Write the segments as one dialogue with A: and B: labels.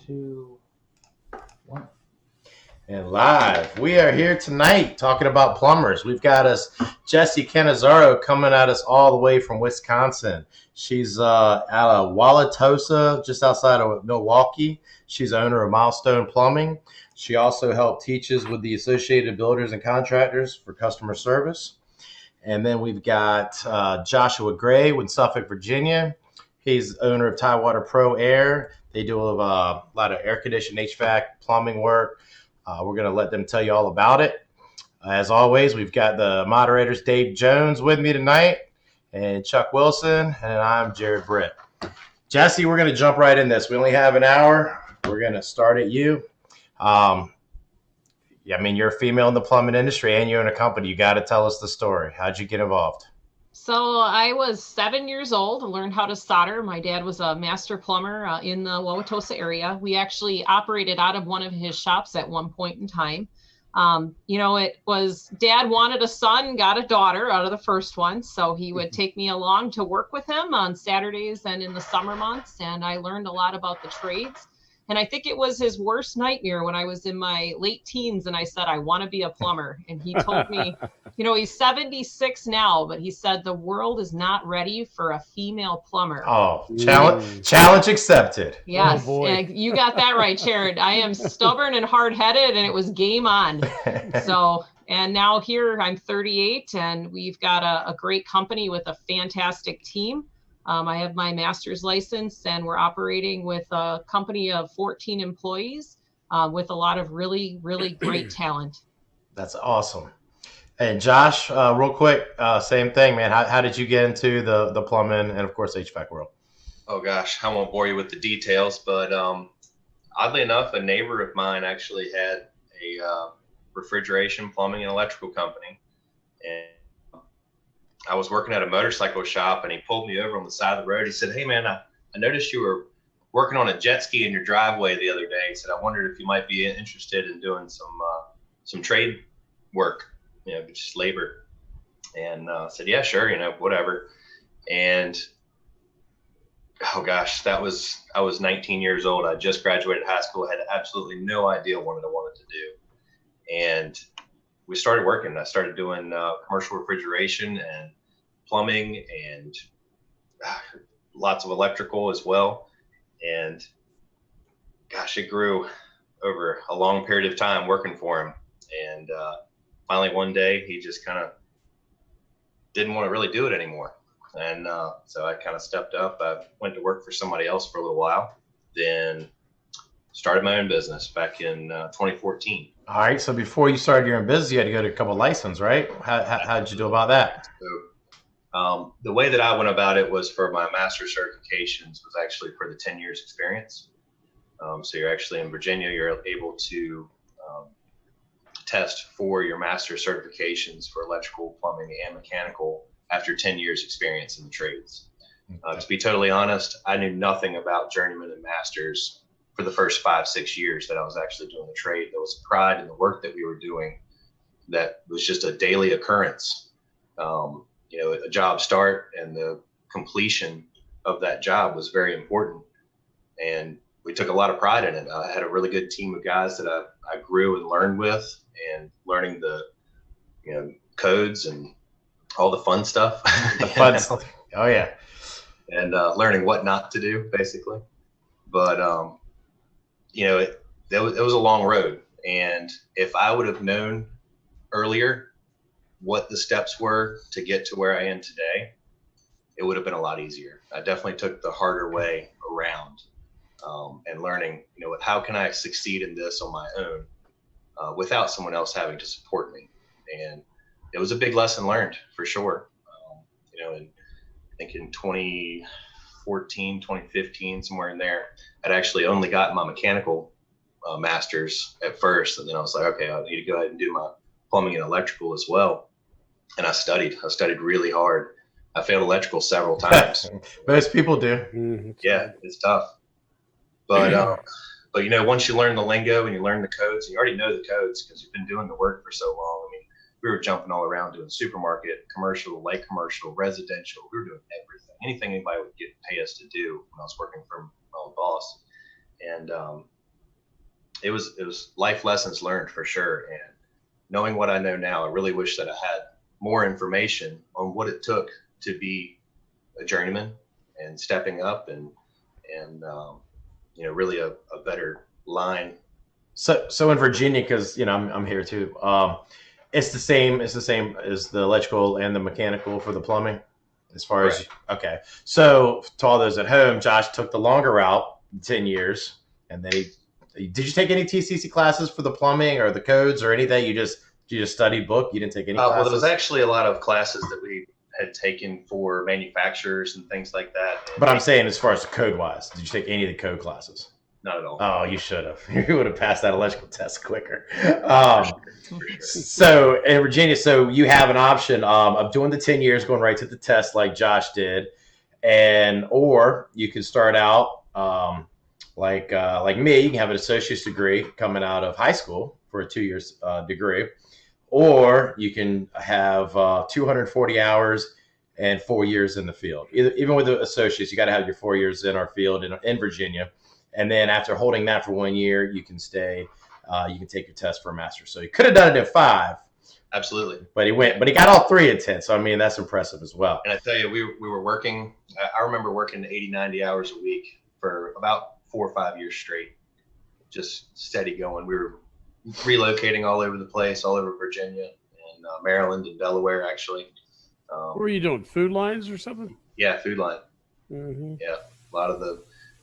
A: 2, 1.
B: And live, we are here tonight talking about plumbers. We've got us Jessie Canizaro coming at us all the way from Wisconsin. She's out of Wauwatosa, just outside of Milwaukee. She's the owner of Milestone Plumbing. She also helped teaches with the Associated Builders and Contractors for customer service. And then we've got Joshua Gray with Suffolk, Virginia. He's owner of Tidewater Pro Air. They do a lot of air conditioning, HVAC, plumbing work. We're going to let them tell you all about it. As always, we've got the moderators, Dave Jones, with me tonight, and Chuck Wilson, and I'm Jared Britt. Jesse, we're going to jump right in this. We only have an hour. We're going to start at you. You're a female in the plumbing industry, and you're in a company. You got to tell us the story. How'd you get involved?
C: So I was 7 years old and learned how to solder. My dad was a master plumber in the Wauwatosa area. We actually operated out of one of his shops at one point in time. It was dad wanted a son, got a daughter out of the first one. So he would take me along to work with him on Saturdays and in the summer months. And I learned a lot about the trades. And I think it was his worst nightmare when I was in my late teens and I said, I want to be a plumber. And he told me, he's 76 now, but he said the world is not ready for a female plumber.
B: Oh, challenge accepted.
C: Yes, and you got that right, Jared. I am stubborn and hard-headed, and it was game on. And now here I'm 38, and we've got a great company with a fantastic team. I have my master's license, and we're operating with a company of 14 employees with a lot of really, really great talent.
B: That's awesome. And Josh, real quick, same thing, man. How did you get into the plumbing and, of course, HVAC world?
D: Oh, gosh, I won't bore you with the details, but oddly enough, a neighbor of mine actually had a refrigeration, plumbing, and electrical company. And I was working at a motorcycle shop, and he pulled me over on the side of the road. He said, hey, man, I noticed you were working on a jet ski in your driveway the other day. He said, I wondered if you might be interested in doing some trade work, just labor. And I said, yeah, sure, whatever. And, oh, gosh, I was 19 years old. I just graduated high school. I had absolutely no idea what I wanted to do. And we started working. I started doing commercial refrigeration and plumbing and lots of electrical as well. And gosh, it grew over a long period of time working for him. And finally one day he just kind of didn't want to really do it anymore. And so I kind of stepped up. I went to work for somebody else for a little while, then started my own business back in 2014.
B: All right. So before you started your own business, you had to go to a couple of licenses, right? How did you do about that?
D: So the way that I went about it was for my master certifications was actually for the 10 years experience. So you're actually in Virginia, you're able to test for your master certifications for electrical, plumbing, and mechanical after 10 years experience in the trades. To be totally honest, I knew nothing about journeyman and masters for the first 5-6 years that I was actually doing the trade. There was pride in the work that we were doing that was just a daily occurrence. A job start and the completion of that job was very important. And we took a lot of pride in it. I had a really good team of guys that I grew and learned with, and learning the, codes and all the fun stuff.
B: The fun stuff. Oh, yeah.
D: And learning what not to do, basically. But, it was a long road. And if I would have known earlier what the steps were to get to where I am today, it would have been a lot easier. I definitely took the harder way around and learning, how can I succeed in this on my own without someone else having to support me. And it was a big lesson learned for sure. And I think in 2014, 2015, somewhere in there, I'd actually only got my mechanical master's at first. And then I was like, okay, I need to go ahead and do my plumbing and electrical as well. And I studied really hard. I failed electrical several times.
B: Most people do.
D: Yeah, it's tough. But once you learn the lingo and you learn the codes, and you already know the codes because you've been doing the work for so long. I mean, we were jumping all around doing supermarket, commercial, light commercial, residential. We were doing everything, anything anybody would pay us to do when I was working for my own boss. And it was life lessons learned for sure. And knowing what I know now, I really wish that I had more information on what it took to be a journeyman and stepping up and really a better line.
B: So in Virginia, because I'm here too. It's the same. It's the same as the electrical and the mechanical for the plumbing, as far as okay. So to all those at home, Josh took the longer route, 10 years, and then did you take any TCC classes for the plumbing or the codes or anything? You just studied book. You didn't take any classes.
D: Well, there was actually a lot of classes that we had taken for manufacturers and things like that.
B: But I'm saying, as far as code wise, did you take any of the code classes?
D: Not at all.
B: Oh, you should have. You would have passed that electrical test quicker. So in Virginia, so you have an option of doing the 10 years, going right to the test like Josh did, or you can start out like me. You can have an associate's degree coming out of high school for a 2 years degree, or you can have 240 hours and 4 years in the field. Even with the associates, you got to have your 4 years in our field in Virginia. And then after holding that for 1 year, you can stay. You can take your test for a master's. So he could have done it in 5.
D: Absolutely.
B: But he got all 3 in 10. So I mean, that's impressive as well.
D: And I tell you, we were working. I remember working 80, 90 hours a week for about 4 or 5 years straight, just steady going. We were relocating all over the place, all over Virginia and Maryland and Delaware, actually.
E: What were you doing? Food lines or something?
D: Yeah, food line.
E: Mm-hmm.
D: Yeah,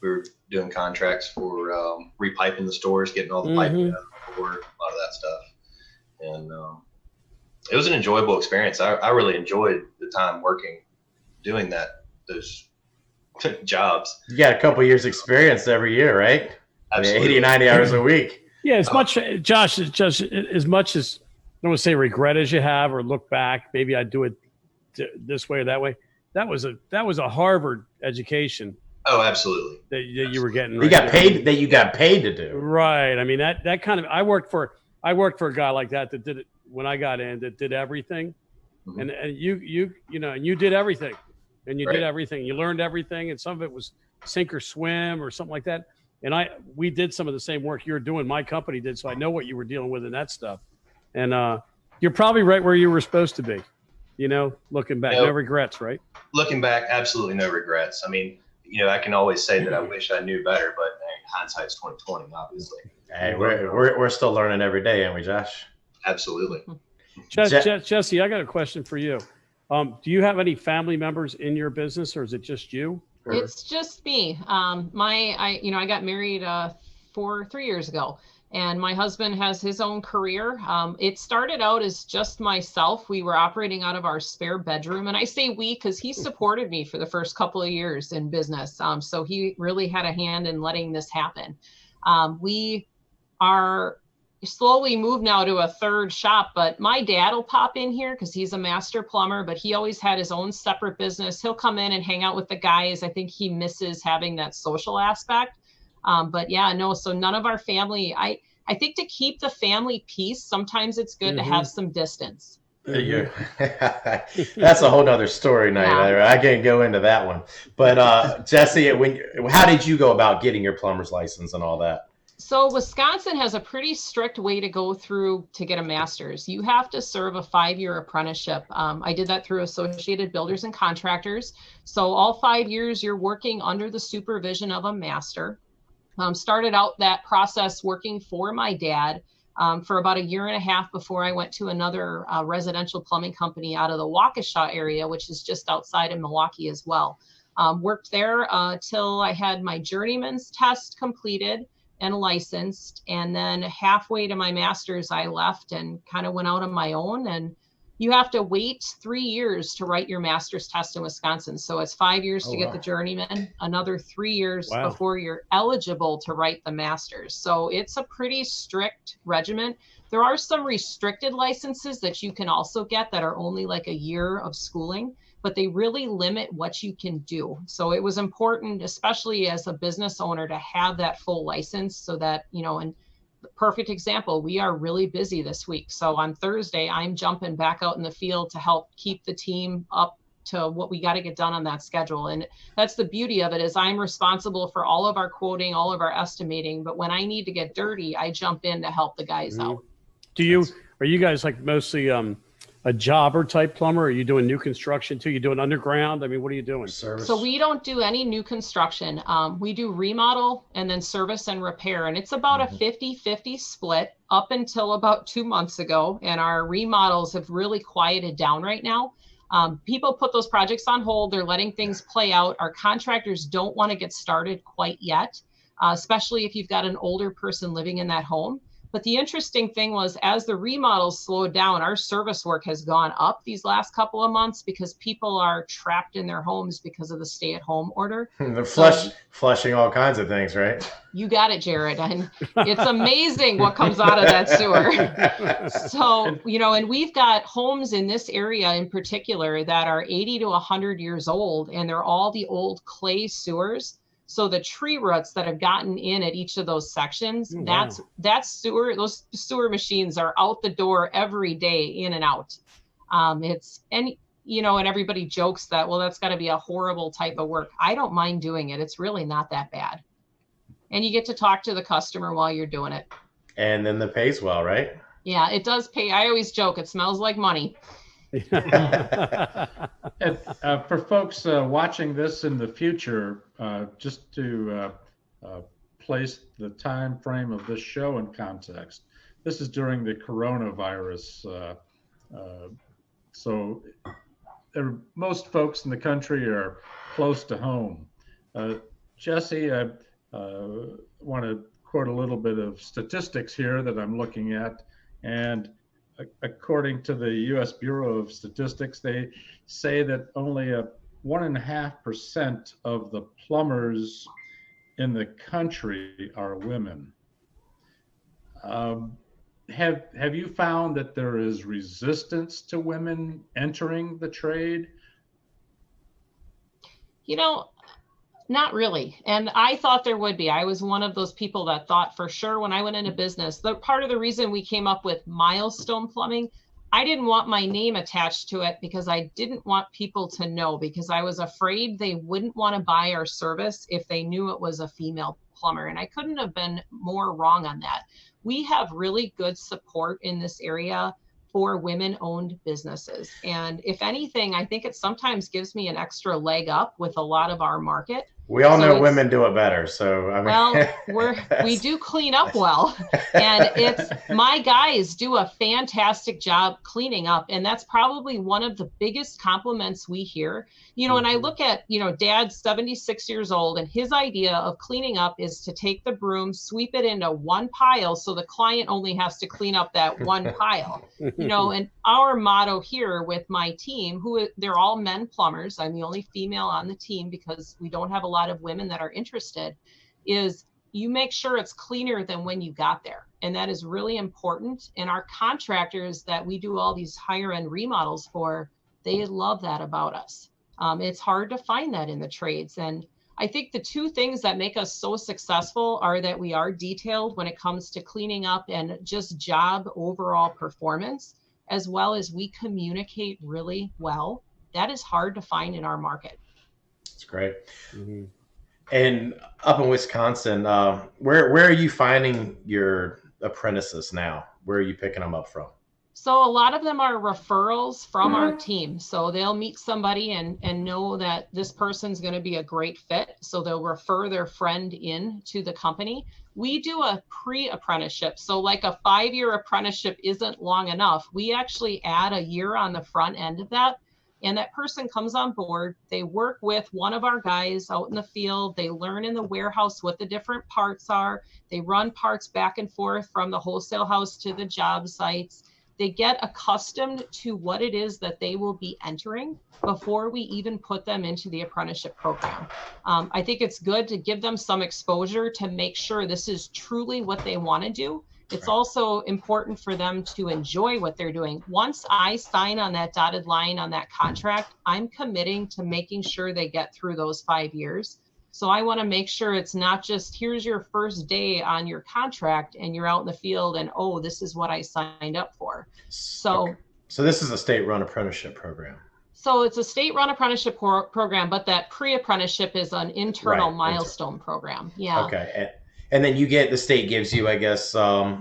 D: we were doing contracts for repiping the stores, getting all the piping out of the floor, a lot of that stuff. And it was an enjoyable experience. I really enjoyed the time working, doing those jobs.
B: You got a couple years experience every year, right?
D: Absolutely.
B: 80, 90 hours a week.
E: Yeah, as much, Josh, as much as, I don't want to say regret as you have or look back, maybe I'd do it this way or that way. That was a Harvard education.
D: Oh, absolutely.
E: That you were getting.
B: You got paid. That you got paid to do.
E: Right. I mean, that kind of. I worked for a guy like that did it when I got in. That did everything, and you did everything, and you did everything. You learned everything, and some of it was sink or swim or something like that. And we did some of the same work you were doing. My company did, so I know what you were dealing with in that stuff. And you're probably right where you were supposed to be. Looking back, no regrets, right?
D: Looking back, absolutely no regrets. I mean, I can always say that I wish I knew better, but hindsight's 20/20, obviously.
B: Hey, we're still learning every day, aren't we, Josh?
D: Absolutely.
E: Jesse, I got a question for you. Do you have any family members in your business, or is it just you?
C: It's just me. I got married 3 years ago, and my husband has his own career. It started out as just myself. We were operating out of our spare bedroom, and I say we because he supported me for the first couple of years in business. So he really had a hand in letting this happen. We are slowly moved now to a third shop, but my dad will pop in here because he's a master plumber, but he always had his own separate business. He'll come in and hang out with the guys. I think he misses having that social aspect. But yeah, no, so none of our family, I think to keep the family peace, sometimes it's good to have some distance.
B: That's a whole nother story night. Yeah. I can't go into that one. But Jesse, how did you go about getting your plumber's license and all that?
C: So Wisconsin has a pretty strict way to go through to get a master's. You have to serve a 5-year apprenticeship. I did that through Associated Builders and Contractors. So all 5 years you're working under the supervision of a master. Started out that process working for my dad for about 1.5 years before I went to another residential plumbing company out of the Waukesha area, which is just outside of Milwaukee as well. Worked there till I had my journeyman's test completed and licensed. And then halfway to my master's, I left and kind of went out on my own. And you have to wait 3 years to write your master's test in Wisconsin. So it's 5 years to get the journeyman, another 3 years before you're eligible to write the master's. So it's a pretty strict regimen. There are some restricted licenses that you can also get that are only like a year of schooling, but they really limit what you can do. So it was important, especially as a business owner, to have that full license so that, and the perfect example, we are really busy this week. So on Thursday, I'm jumping back out in the field to help keep the team up to what we got to get done on that schedule. And that's the beauty of it, is I'm responsible for all of our quoting, all of our estimating, but when I need to get dirty, I jump in to help the guys out.
E: Are you guys like mostly a jobber type plumber? Are you doing new construction too? You doing underground? I mean, what are you doing?
B: Service.
C: So we don't do any new construction. We do remodel and then service and repair. And it's about a 50-50 split up until about 2 months ago. And our remodels have really quieted down right now. People put those projects on hold. They're letting things play out. Our contractors don't want to get started quite yet, especially if you've got an older person living in that home. But the interesting thing was, as the remodels slowed down, our service work has gone up these last couple of months because people are trapped in their homes because of the stay-at-home order.
B: They're flushing all kinds of things, right?
C: You got it, Jared. And it's amazing what comes out of that sewer. So, and we've got homes in this area in particular that are 80 to 100 years old, and they're all the old clay sewers. So the tree roots that have gotten in at each of those sections, those sewer machines are out the door every day, in and out. And everybody jokes that, well, that's got to be a horrible type of work. I don't mind doing it. It's really not that bad. And you get to talk to the customer while you're doing it.
B: And then the pay's well, right?
C: Yeah, it does pay. I always joke, it smells like money.
A: For folks watching this in the future, just to place the time frame of this show in context, this is during the coronavirus. So most folks in the country are close to home. Jesse, I want to quote a little bit of statistics here that I'm looking at. And according to the U.S. Bureau of Statistics, they say that only 1.5% of the plumbers in the country are women. Have you found that there is resistance to women entering the trade?
C: Not really. And I thought there would be. I was one of those people that thought for sure when I went into business. The part of the reason we came up with Milestone Plumbing, I didn't want my name attached to it because I didn't want people to know, because I was afraid they wouldn't want to buy our service if they knew it was a female plumber. And I couldn't have been more wrong on that. We have really good support in this area for women-owned businesses. And if anything, I think it sometimes gives me an extra leg up with a lot of our market.
B: We all know women do it better. So, I mean,
C: well, we do clean up well, and my guys do a fantastic job cleaning up. And that's probably one of the biggest compliments we hear, and I look at, Dad's 76 years old, and his idea of cleaning up is to take the broom, sweep it into one pile. So the client only has to clean up that one pile, and our motto here with my team, they're all men plumbers. I'm the only female on the team because we don't have a lot of women that are interested, is you make sure it's cleaner than when you got there. And that is really important. And our contractors that we do all these higher end remodels for, they love that about us. It's hard to find that in the trades. And I think the two things that make us so successful are that we are detailed when it comes to cleaning up and just job overall performance, as well as we communicate really well. That is hard to find in our market.
B: That's great. Mm-hmm. And up in Wisconsin, where are you finding your apprentices now? Where are you picking them up from?
C: So a lot of them are referrals from our team. So they'll meet somebody and know that this person's going to be a great fit. So they'll refer their friend in to the company. We do a pre-apprenticeship. So like a 5-year apprenticeship isn't long enough. We actually add a year on the front end of that. And that person comes on board, they work with one of our guys out in the field, they learn in the warehouse what the different parts are, they run parts back and forth from the wholesale house to the job sites. They get accustomed to what it is that they will be entering before we even put them into the apprenticeship program. I think it's good to give them some exposure to make sure this is truly what they want to do. It's also important for them to enjoy what they're doing. Once I sign on that dotted line on that contract, I'm committing to making sure they get through those 5 years. So I want to make sure it's not just, here's your first day on your contract and you're out in the field and, oh, this is what I signed up for. So
B: this is a state-run apprenticeship program.
C: So it's a state-run apprenticeship program, but that pre-apprenticeship is an internal
B: Right,
C: milestone program. Yeah.
B: Okay. And then the state gives you, I guess, a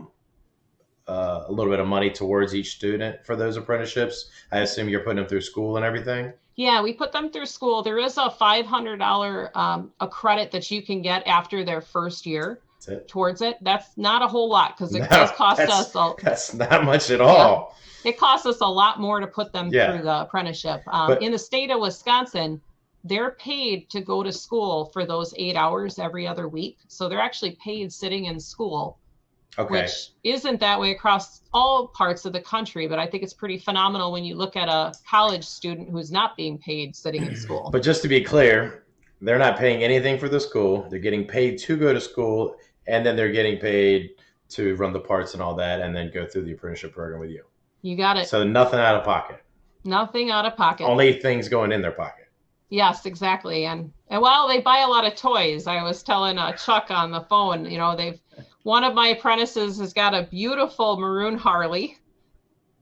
B: little bit of money towards each student for those apprenticeships. I assume you're putting them through school and everything.
C: Yeah, we put them through school. There is a $500 a credit that you can get after their first year towards it. That's not a whole lot because it does cost us.
B: That's not much at all.
C: Yeah, it costs us a lot more to put them through the apprenticeship. In the state of Wisconsin, they're paid to go to school for those 8 hours every other week. So they're actually paid sitting in school.
B: Okay.
C: Which isn't that way across all parts of the country, but I think it's pretty phenomenal when you look at a college student who's not being paid sitting in school.
B: But just to be clear, they're not paying anything for the school. They're getting paid to go to school, and then they're getting paid to run the parts and all that, and then go through the apprenticeship program with you.
C: You got it.
B: So nothing out of pocket.
C: Nothing out of pocket.
B: Only things going in their pocket.
C: Yes, exactly. And while they buy a lot of toys, I was telling Chuck on the phone, one of my apprentices has got a beautiful maroon Harley.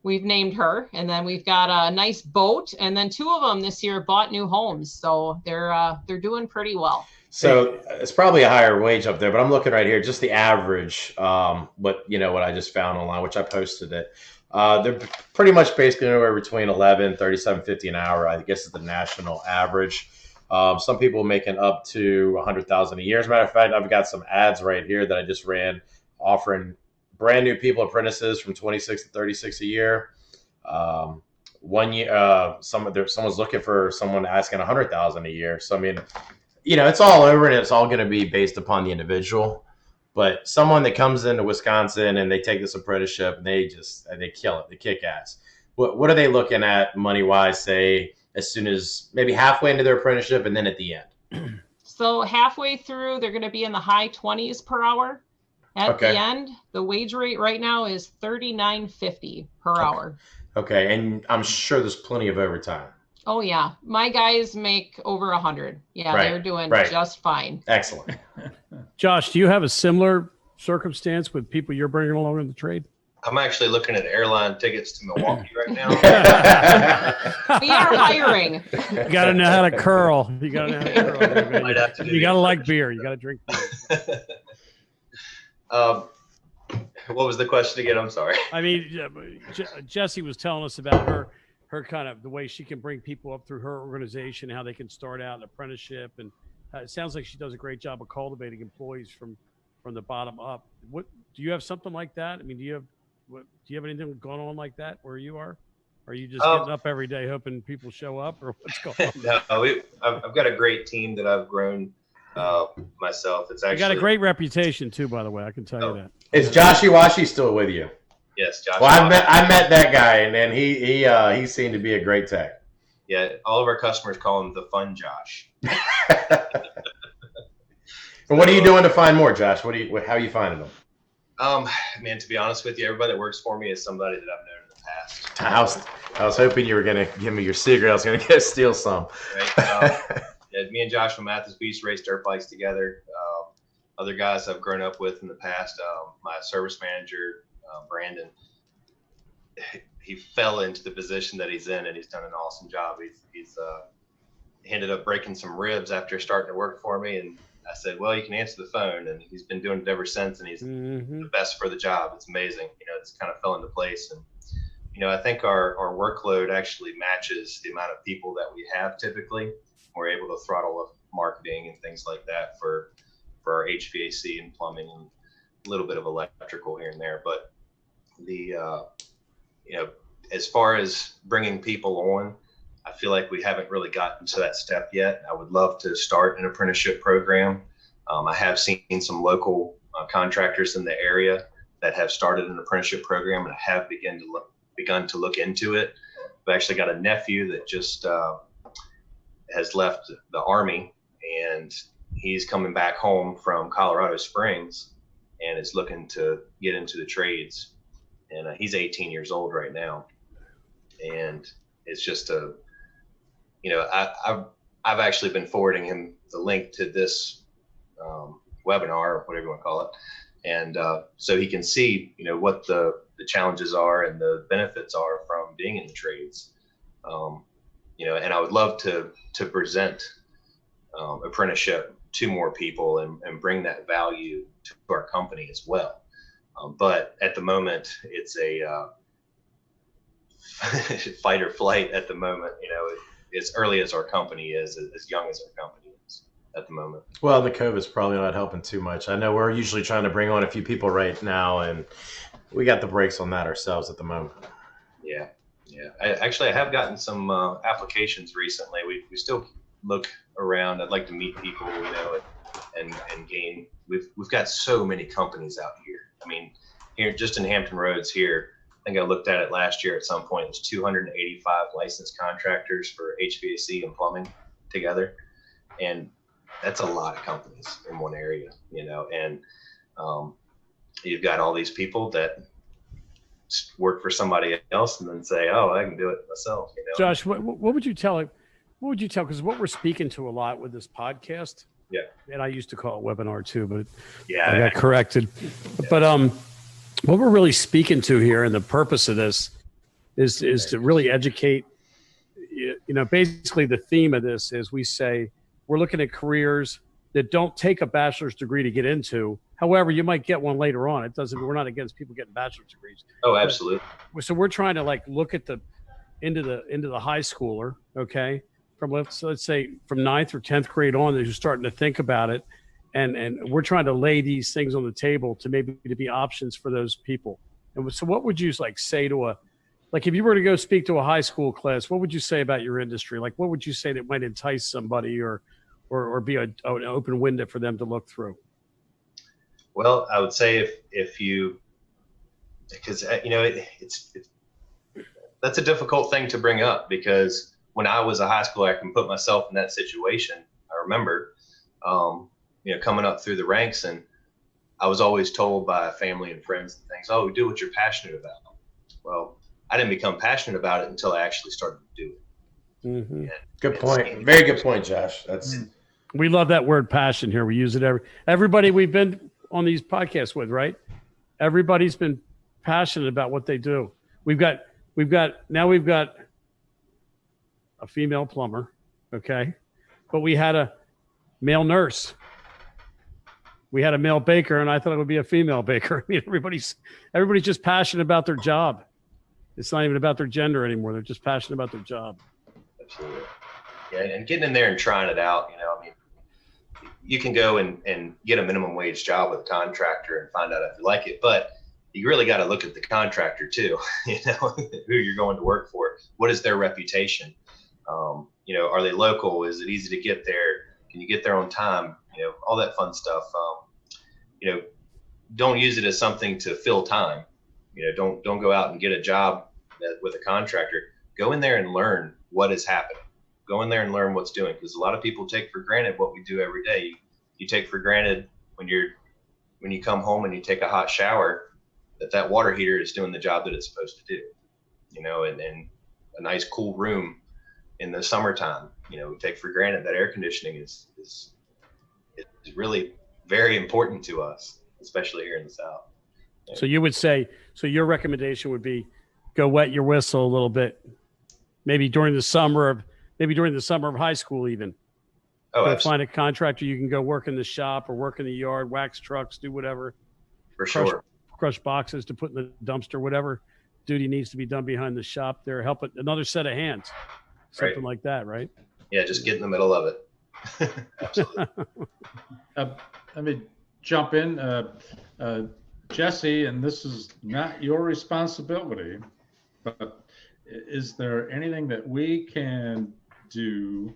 C: We've named her. And then we've got a nice boat. And then 2 of them this year bought new homes. So they're doing pretty well.
B: So it's probably a higher wage up there, but I'm looking right here, just the average, what I just found online, which I posted it. They're pretty much basically anywhere between 11, 37.50 an hour. I guess is the national average. Some people making up to 100,000 a year. As a matter of fact, I've got some ads right here that I just ran offering brand new people apprentices from 26 to 36 a year. 1 year, someone's looking for someone asking 100,000 a year. So I mean, it's all over, and it's all going to be based upon the individual. But someone that comes into Wisconsin and they take this apprenticeship, and they kill it. They kick ass. What are they looking at money wise? Say as soon as maybe halfway into their apprenticeship, and then at the end.
C: So halfway through, they're going to be in the high 20s per hour. At the end, the wage rate right now is $39.50 per hour.
B: Okay, and I'm sure there's plenty of overtime.
C: Oh yeah, my guys make over 100. Yeah, they're doing just fine.
B: Excellent.
E: Josh, do you have a similar circumstance with people you're bringing along in the trade?
D: I'm actually looking at airline tickets to Milwaukee right now.
C: We are hiring.
E: You got to know how to curl. You got to know how to curl. You got to like beer. You got to drink beer.
D: What was the question again? I'm sorry.
E: I mean, Jessie was telling us about her kind of the way she can bring people up through her organization, how they can start out an apprenticeship, and it sounds like she does a great job of cultivating employees from the bottom up. What do you have something like that? I mean, do you have anything going on like that where you are? Are you just getting up every day hoping people show up, or what's going on?
D: No, I've got a great team that I've grown myself. It's actually
E: you got a great reputation too, by the way. I can tell you that.
B: Is Joshy Washi still with you?
D: Yes, Josh.
B: Well, I met that guy, and then he seemed to be a great tech.
D: Yeah, all of our customers call him the Fun Josh.
B: And what are you doing to find more, Josh? How are you finding them?
D: Man, to be honest with you, everybody that works for me is somebody that I've known in the past.
B: I was hoping you were going to give me your secret. I was going to go steal some.
D: Right. Yeah, me and Josh from Mathis Beach raced dirt bikes together. Other guys I've grown up with in the past, my service manager, Brandon, he fell into the position that he's in, and he's done an awesome job. He ended up breaking some ribs after starting to work for me, and I said, well, you can answer the phone, and he's been doing it ever since, and he's the best for the job. It's amazing. It's kind of fell into place. And, I think our workload actually matches the amount of people that we have typically. We're able to throttle up marketing and things like that for our HVAC and plumbing and a little bit of electrical here and there. But as far as bringing people on, I feel like we haven't really gotten to that step yet. I would love to start an apprenticeship program. I have seen some local contractors in the area that have started an apprenticeship program and have begun to look into it. I've actually got a nephew that just has left the Army, and he's coming back home from Colorado Springs and is looking to get into the trades. And he's 18 years old right now. And it's just I've actually been forwarding him the link to this webinar, or whatever you want to call it. And so he can see, what the challenges are and the benefits are from being in the trades. and I would love to present apprenticeship to more people and bring that value to our company as well. But at the moment, it's a fight or flight at the moment, as early as our company is, as young as our company is at the moment.
B: Well, the COVID's probably not helping too much. I know we're usually trying to bring on a few people right now, and we got the brakes on that ourselves at the moment.
D: Yeah. I have gotten some applications recently. We still look around. I'd like to meet people, and gain. We've got so many companies out here. I mean, here just in Hampton Roads here, I think I looked at it last year at some point. There's 285 licensed contractors for HVAC and plumbing together, and that's a lot of companies in one area, and you've got all these people that work for somebody else and then say, oh, I can do it myself.
E: Josh, what would you tell? What would you tell? Because what we're speaking to a lot with this podcast.
D: Yeah.
E: And I used to call it webinar too, but
D: yeah,
E: I got corrected. Yeah. But what we're really speaking to here, and the purpose of this is to really educate. Basically the theme of this is we say we're looking at careers that don't take a bachelor's degree to get into. However, you might get one later on. We're not against people getting bachelor's degrees.
D: Oh, absolutely.
E: So we're trying to look at into the high schooler, okay? From let's say from 9th or 10th grade on, they're starting to think about it. And we're trying to lay these things on the table to be options for those people. And so what would you say to if you were to go speak to a high school class, what would you say about your industry? What would you say that might entice somebody or be an open window for them to look through?
D: Well, I would say if you, because it's that's a difficult thing to bring up, because when I was a high schooler, I can put myself in that situation. I remember, coming up through the ranks, and I was always told by family and friends and things, oh, do what you're passionate about. Well, I didn't become passionate about it until I actually started to do it.
E: Mm-hmm.
B: Good point. Very good point, Josh.
E: We love that word passion here. We use it everybody we've been on these podcasts with, right? Everybody's been passionate about what they do. We've got a female plumber, okay? But we had a male nurse. We had a male baker, and I thought it would be a female baker. I mean, everybody's just passionate about their job. It's not even about their gender anymore. They're just passionate about their job.
D: Absolutely. Yeah, and getting in there and trying it out, you can go and get a minimum wage job with a contractor and find out if you like it, but you really got to look at the contractor too, who you're going to work for. What is their reputation? Are they local? Is it easy to get there? Can you get there on time? All that fun stuff. Don't use it as something to fill time. Don't go out and get a job with a contractor. Go in there and learn what is happening. Go in there and learn what's doing, because a lot of people take for granted what we do every day. You take for granted when you come home and you take a hot shower that water heater is doing the job that it's supposed to do. And a nice cool room in the summertime. We take for granted that air conditioning is really very important to us, especially here in the South.
E: So you would say, your recommendation would be go wet your whistle a little bit, maybe during the summer of high school even.
D: Oh,
E: find a contractor you can go work in the shop or work in the yard, wax trucks, do whatever.
D: For sure.
E: Crush boxes to put in the dumpster, whatever duty needs to be done behind the shop there. Help it, another set of hands, something like that, right?
D: Yeah, just get in the middle of it. Absolutely.
A: Let me jump in. Jesse, and this is not your responsibility, but is there anything that we can do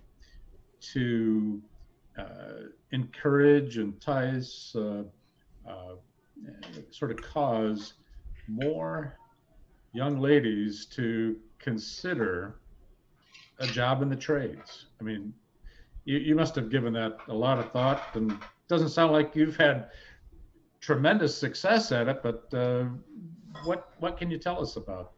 A: to encourage, entice, sort of cause more young ladies to consider a job in the trades? I mean, you must have given that a lot of thought, and it doesn't sound like you've had tremendous success at it, but what can you tell us about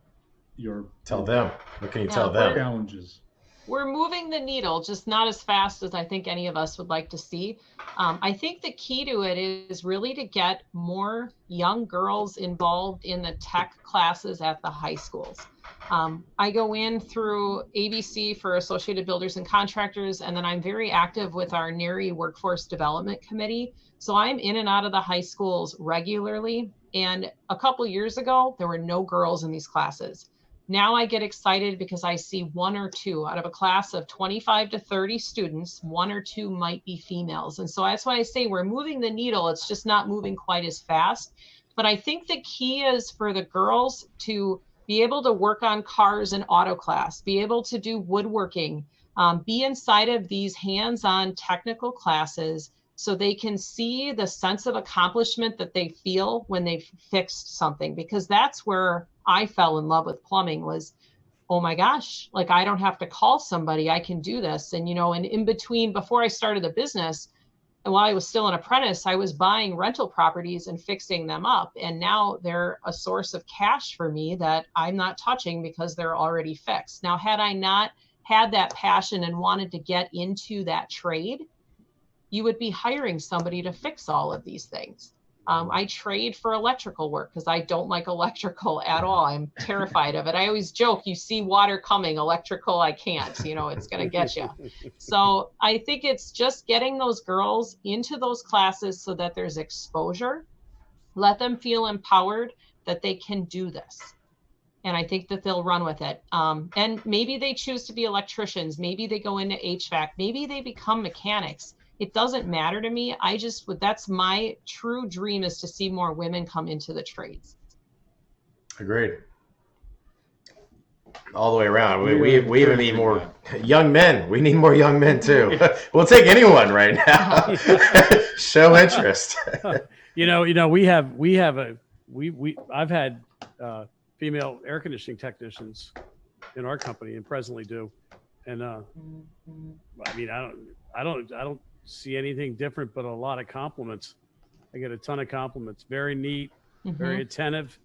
A: your
B: what can you tell them?
A: Challenges?
C: we're moving the needle, just not as fast as I think any of us would like to see. I think the key to it is really to get more young girls involved in the tech classes at the high schools. I go in through ABC for Associated Builders and Contractors, and then I'm very active with our NARI Workforce Development Committee. So I'm in and out of the high schools regularly. And a couple years ago, there were no girls in these classes. Now I get excited because I see one or two out of a class of 25 to 30 students, one or two might be females. And so that's why I say we're moving the needle. It's just not moving quite as fast. But I think the key is for the girls to be able to work on cars in auto class, be able to do woodworking, be inside of these hands-on technical classes so they can see the sense of accomplishment that they feel when they've fixed something. Because that's where I fell in love with plumbing was, oh my gosh, like I don't have to call somebody, I can do this. And, and in between, before I started the business, and while I was still an apprentice, I was buying rental properties and fixing them up. And now they're a source of cash for me that I'm not touching because they're already fixed. Now, had I not had that passion and wanted to get into that trade, you would be hiring somebody to fix all of these things. I trade for electrical work because I don't like electrical at all. I'm terrified of it. I always joke, you see water coming, electrical, I can't, it's going to get you. So I think it's just getting those girls into those classes so that there's exposure, let them feel empowered that they can do this. And I think that they'll run with it. And maybe they choose to be electricians. Maybe they go into HVAC. Maybe they become mechanics. It doesn't matter to me. That's my true dream, is to see more women come into the trades.
B: Agreed. All the way around. We even need more young men. We need more young men too. We'll take anyone right now. Show interest.
E: I've had female air conditioning technicians in our company and presently do. And I don't see anything different but a lot of compliments. I get a ton of compliments. Very neat, very attentive,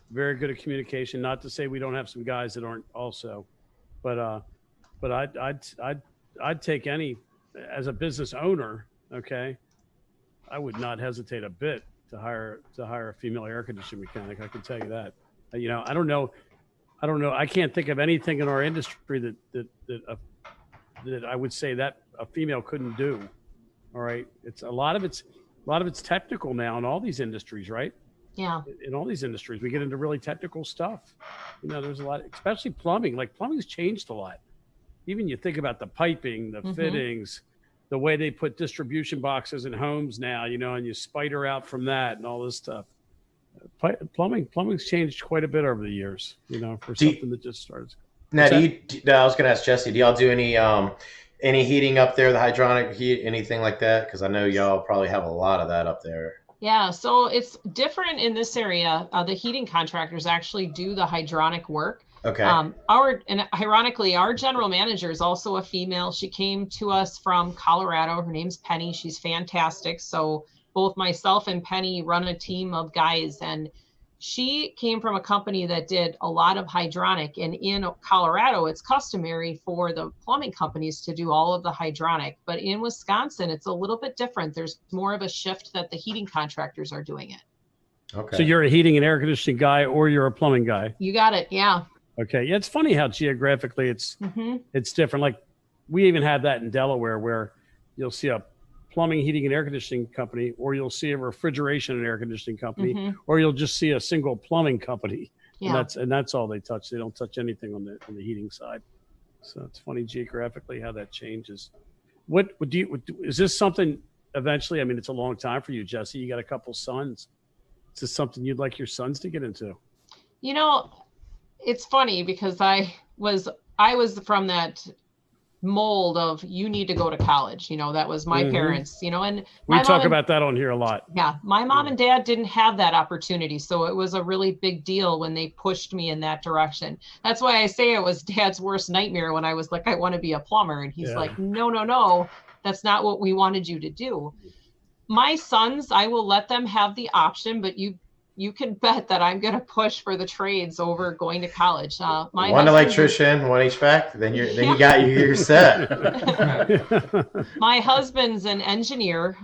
E: very good at communication. Not to say we don't have some guys that aren't also, but I'd take any, as a business owner. Okay, I would not hesitate a bit to hire a female air conditioning mechanic. I can tell you that. I don't know. I can't think of anything in our industry that I would say that a female couldn't do. All right. It's a lot of it's technical now in all these industries, right?
C: Yeah.
E: In all these industries, we get into really technical stuff. There's a lot, especially plumbing. Like plumbing's changed a lot. Even you think about the piping, the fittings, the way they put distribution boxes in homes now, and you spider out from that and all this stuff. Plumbing's changed quite a bit over the years, for something that just started.
B: Now, I was going to ask Jesse, do y'all do any heating up there, the hydronic heat, anything like that? Because I know y'all probably have a lot of that up there.
C: Yeah, so it's different in this area. The heating contractors actually do the hydronic work.
B: Okay.
C: Ironically, our general manager is also a female. She came to us from Colorado. Her name's Penny. She's fantastic. So both myself and Penny run a team of guys, and she came from a company that did a lot of hydronic. And in Colorado, it's customary for the plumbing companies to do all of the hydronic. But in Wisconsin, it's a little bit different. There's more of a shift that the heating contractors are doing it.
E: Okay. So you're a heating and air conditioning guy, or you're a plumbing guy?
C: You got it. Yeah.
E: Okay. Yeah, it's funny how geographically it's different. Like we even have that in Delaware, where you'll see a plumbing, heating, and air conditioning company, or you'll see a refrigeration and air conditioning company, or you'll just see a single plumbing company. Yeah. And that's all they touch. They don't touch anything on the heating side. So it's funny geographically how that changes. Is this something eventually? I mean, it's a long time for you, Jesse. You got a couple sons. Is this something you'd like your sons to get into?
C: It's funny because I was from that mold of, you need to go to college. That was my parents, and
E: we talk about that on here a lot.
C: Yeah. My mom and dad didn't have that opportunity. So it was a really big deal when they pushed me in that direction. That's why I say it was Dad's worst nightmare when I was like, I want to be a plumber. And he's like, no, that's not what we wanted you to do. My sons, I will let them have the option, but you you can bet that I'm going to push for the trades over going to college.
B: One electrician, one HVAC, then you're set.
C: My husband's an engineer,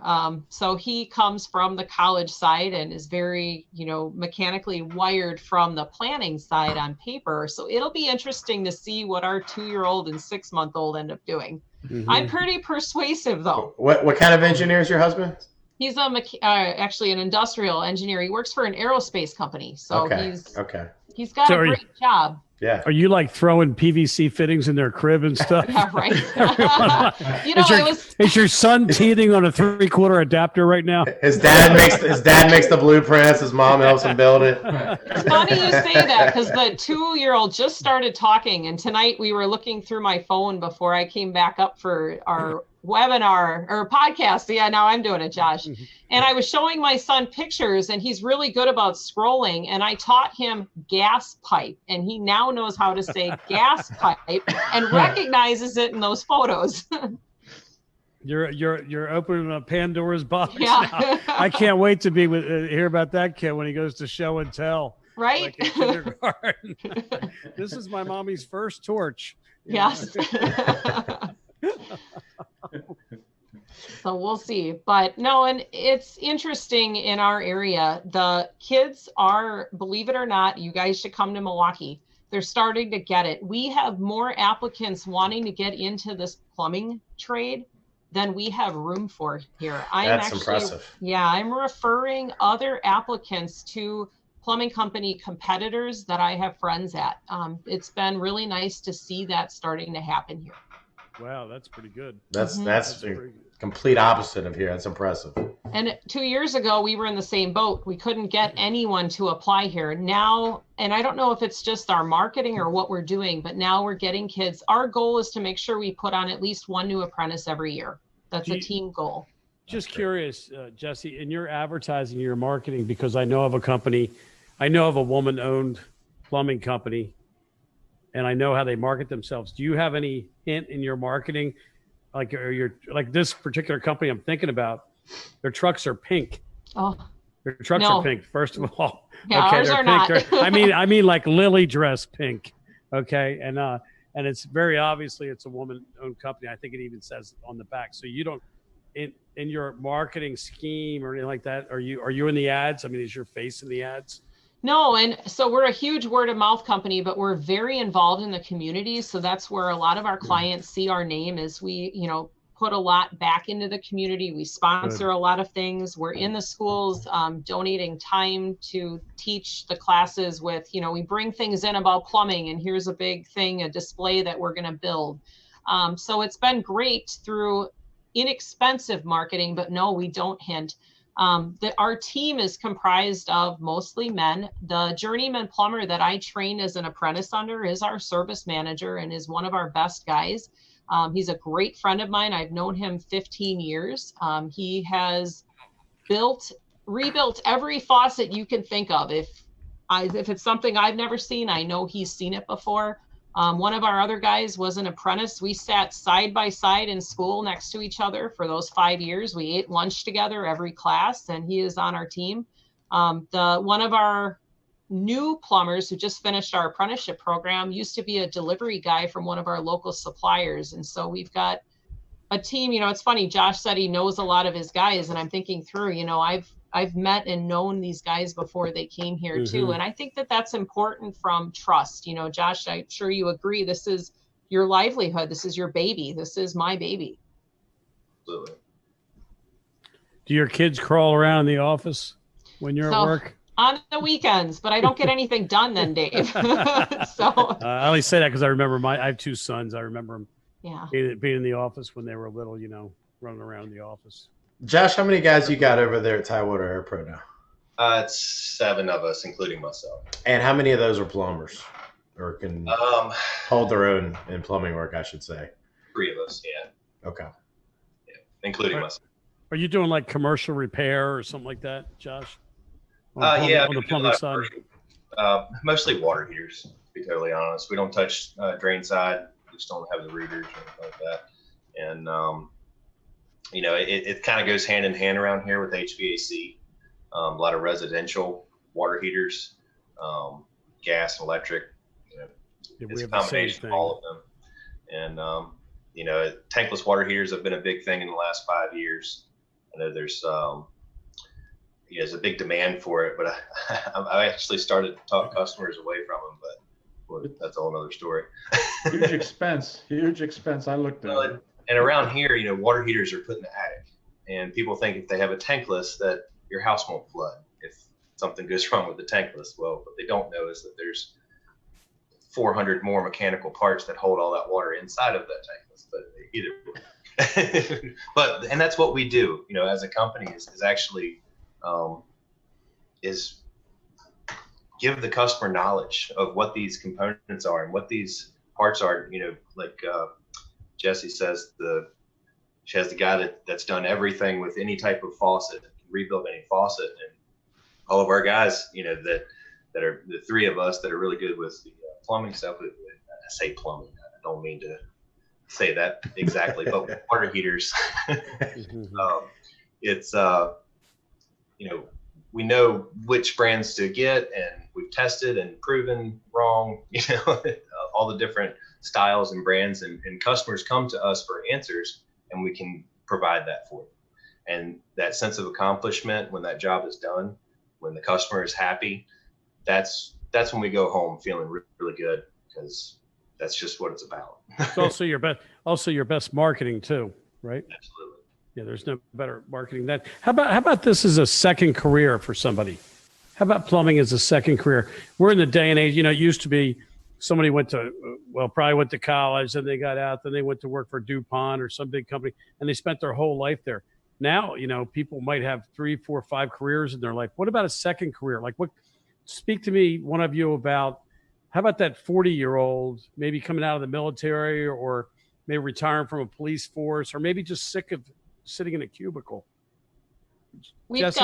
C: so he comes from the college side and is very, mechanically wired from the planning side on paper. So it'll be interesting to see what our 2-year-old and 6-month-old end up doing. Mm-hmm. I'm pretty persuasive, though.
B: What kind of engineer is your husband?
C: He's actually an industrial engineer. He works for an aerospace company. So he's got a great job.
B: Yeah.
E: Are you like throwing PVC fittings in their crib and stuff?
C: Yeah, right.
E: Is your son teething on a 3/4 adapter right now?
B: His dad makes the blueprints. His mom helps him build it.
C: It's funny you say that because the 2-year-old just started talking, and tonight we were looking through my phone before I came back up for our webinar or podcast. Yeah, now I'm doing it, Josh. And I was showing my son pictures, and he's really good about scrolling. And I taught him gas pipe, and he now knows how to say gas pipe and recognizes it in those photos.
E: You're opening up Pandora's box.
C: Yeah.
E: Now. I can't wait to be hear about that kid when he goes to show and tell.
C: Right.
E: Like in kindergarten. This is my mommy's first torch.
C: Yes. So we'll see. But no, and it's interesting in our area. The kids are, believe it or not, you guys should come to Milwaukee. They're starting to get it. We have more applicants wanting to get into this plumbing trade than we have room for here.
B: That's impressive.
C: Yeah, I'm referring other applicants to plumbing company competitors that I have friends at. It's been really nice to see that starting to happen here.
E: Wow, that's pretty good.
B: That's a complete opposite of here. That's impressive.
C: And 2 years ago, we were in the same boat. We couldn't get anyone to apply here. Now, and I don't know if it's just our marketing or what we're doing, but now we're getting kids. Our goal is to make sure we put on at least one new apprentice every year. That's a team goal.
E: Just curious, Jesse, in your advertising, your marketing, because I know of a woman-owned plumbing company, and I know how they market themselves. Do you have any hint in your marketing, like this particular company I'm thinking about? Their trucks are pink.
C: Oh,
E: their trucks are pink. First of all,
C: yeah, ours are not.
E: I mean, like lily dress pink. Okay, and it's very obviously it's a woman-owned company. I think it even says on the back. So you don't in your marketing scheme or anything like that. Are you in the ads? I mean, is your face in the ads?
C: No, and so we're a huge word of mouth company, but we're very involved in the community. So that's where a lot of our clients see our name is we, put a lot back into the community. We sponsor a lot of things. We're in the schools, donating time to teach the classes with, we bring things in about plumbing and here's a big thing, a display that we're going to build. So it's been great through inexpensive marketing, but no, we don't hint. Our team is comprised of mostly men. The journeyman plumber that I trained as an apprentice under is our service manager and is one of our best guys. He's a great friend of mine. I've known him 15 years. He has rebuilt every faucet you can think of. If it's something I've never seen, I know he's seen it before. One of our other guys was an apprentice. We sat side by side in school next to each other for those 5 years. We ate lunch together every class, and he is on our team. One of our new plumbers who just finished our apprenticeship program used to be a delivery guy from one of our local suppliers. And so we've got a team. It's funny, Josh said he knows a lot of his guys, and I'm thinking through, I've met and known these guys before they came here too. And I think that that's important from trust. Josh, I'm sure you agree. This is your livelihood. This is your baby. This is my baby.
D: Absolutely.
E: Do your kids crawl around in the office when you're at work?
C: On the weekends, but I don't get anything done then, Dave. So
E: I only say that because I remember I have two sons. I remember them being in the office when they were little, running around the office.
B: Josh, how many guys you got over there at Tidewater Air Pro now?
D: It's 7 of us, including myself.
B: And how many of those are plumbers, or can hold their own in plumbing work? I should say.
D: 3 of us, yeah.
B: Okay.
D: Yeah, including myself.
E: Are you doing like commercial repair or something like that, Josh?
D: On the
E: plumbing side.
D: Mostly water heaters. To be totally honest, we don't touch drain side. We just don't have the readers or anything like that. And it kind of goes hand in hand around here with HVAC. A lot of residential water heaters, gas, electric. You know,
E: Yeah, we
D: it's a
E: have the same
D: combination of
E: thing.
D: all of them. And you know, tankless water heaters have been a big thing in the last 5 years. I know there's there's a big demand for it, but I actually started to talk customers away from them, but well, that's a whole nother story.
A: Huge expense, huge expense. I looked at it.
D: And around here, you know, water heaters are put in the attic, and people think if they have a tankless that your house won't flood if something goes wrong with the tankless. Well, what they don't know is that there's 400 more mechanical parts that hold all that water inside of that tankless. But either way, and that's what we do, you know, as a company is actually is give the customer knowledge of what these components are and what these parts are. You know, like Jesse says, she has the guy that's done everything with any type of faucet, rebuild any faucet, and all of our guys, you know, that are the three of us that are really good with the plumbing stuff. I say plumbing, I don't mean to say that exactly, but water heaters. It's you know, we know which brands to get, and we've tested and proven wrong, you know, all the different styles and brands, and customers come to us for answers, and we can provide that for them. And that sense of accomplishment when that job is done, when the customer is happy, that's when we go home feeling really good, because that's just what it's about.
E: It's also your best marketing too, right?
D: Absolutely.
E: Yeah, there's no better marketing than that. How about this as a second career for somebody? How about plumbing as a second career? We're in the day and age, you know, it used to be somebody probably went to college, and they got out, then they went to work for DuPont or some big company, and they spent their whole life there. Now, you know, people might have 3, 4, 5 careers in their life. What about a second career? Like, speak to me, one of you, about how about that 40-year-old maybe coming out of the military, or maybe retiring from a police force, or maybe just sick of sitting in a cubicle? Jesse,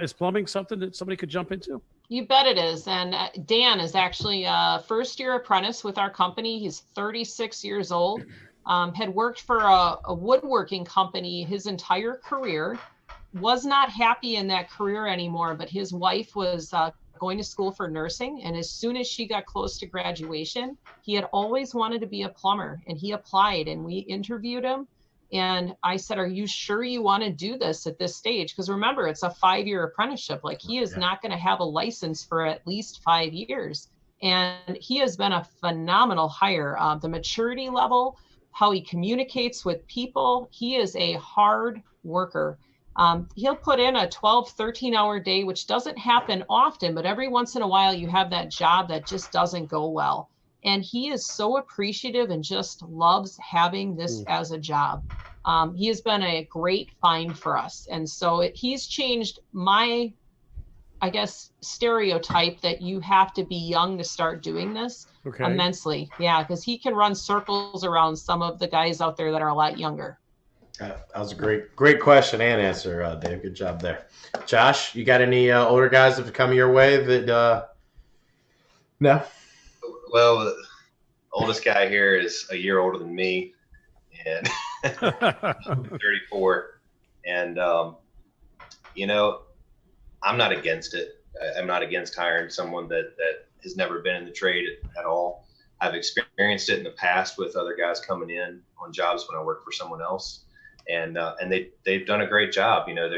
E: is plumbing something that somebody could jump into?
C: You bet it is. And Dan is actually a first-year apprentice with our company. He's 36 years old, had worked for a woodworking company his entire career, was not happy in that career anymore, but his wife was going to school for nursing. And as soon as she got close to graduation, he had always wanted to be a plumber, and he applied, and we interviewed him. And I said, are you sure you want to do this at this stage? Because remember, it's a 5-year apprenticeship. Like, he is not going to have a license for at least 5 years. And he has been a phenomenal hire. The maturity level, how he communicates with people, he is a hard worker. He'll put in a 12, 13-hour day, which doesn't happen often, but every once in a while you have that job that just doesn't go well. And he is so appreciative and just loves having this as a job. He has been a great find for us. And so he's changed my, I guess, stereotype that you have to be young to start doing this immensely. Yeah, because he can run circles around some of the guys out there that are a lot younger.
B: That was a great question and answer, Dave. Good job there. Josh, you got any older guys that have come your way that no?
D: Well, the oldest guy here is a year older than me, and I'm 34. And you know, I'm not against it. I'm not against hiring someone that has never been in the trade at all. I've experienced it in the past with other guys coming in on jobs when I worked for someone else, and they've done a great job. You know,